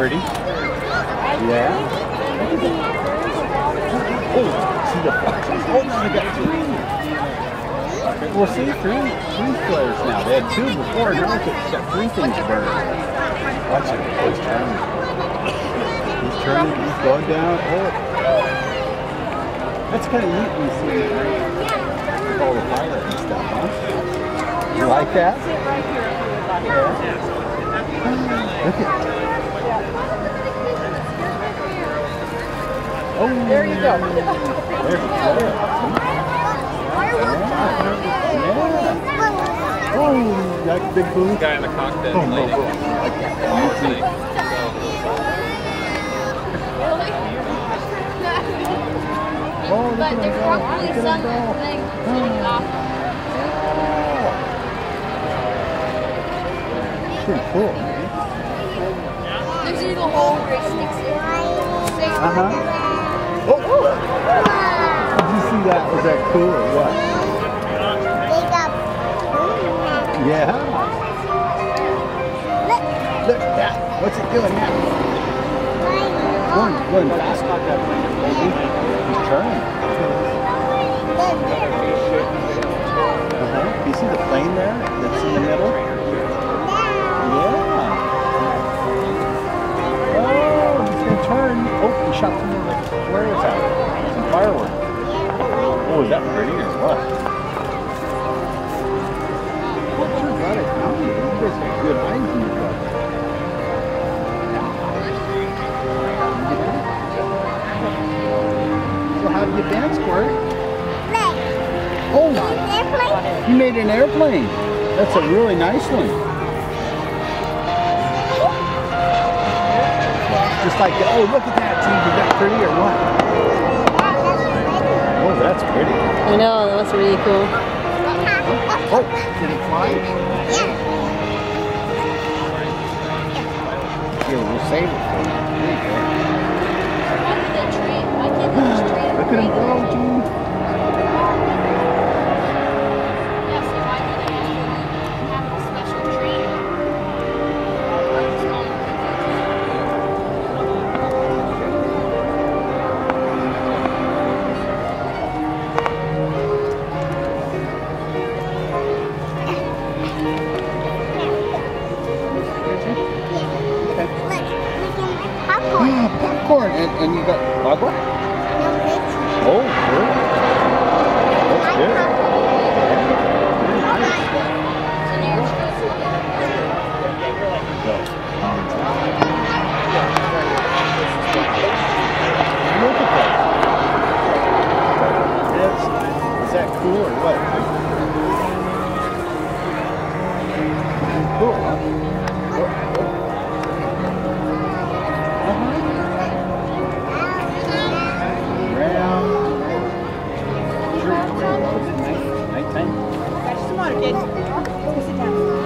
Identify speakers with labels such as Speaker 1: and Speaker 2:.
Speaker 1: pretty? Yeah. Oh, see the foxes? Oh, now they got three. Well, see, three flares now. They had two before, now it's got three things burning. Watch it. Oh, he's turning. He's turning. He's going down. Oh. That's kind of neat when you see it, right? All the fire and stuff, huh? You like that? Yeah. Look at it. Oh,
Speaker 2: there you go.
Speaker 1: There's a flare. Yeah. Oh, that big boom.
Speaker 3: Guy in the cockpit.
Speaker 1: Oh,
Speaker 3: lighting.
Speaker 1: Oh,
Speaker 2: But there's probably some thing shooting off.
Speaker 1: Pretty cool, man.
Speaker 2: There's a little hole where it sticks in.
Speaker 1: Oh! Did you see that? Was that cool or what? Yeah. Look at that. What's it doing now? Going fast like that. He's turning. You see the plane there that's in the middle? Yeah. Oh, he's going to turn. Oh, he shot some more flares out. Some fireworks. Oh, is that pretty or what? What's your got it? You guys got good eyes in your butt. So how did you dance for it? Oh my! You made an airplane. That's a really nice one. Just like, oh, look at that, Gene. Is that pretty or what? Oh, that's pretty.
Speaker 4: I know, that was really cool.
Speaker 1: Oh, did it fly? Here, we'll save it for you. There you go. Look at him go, Gene. Popcorn, and you got agua? Oh, good. That's good. Look at that. Is that cool or what? Cool, huh?
Speaker 2: Come on, kids. Sit down.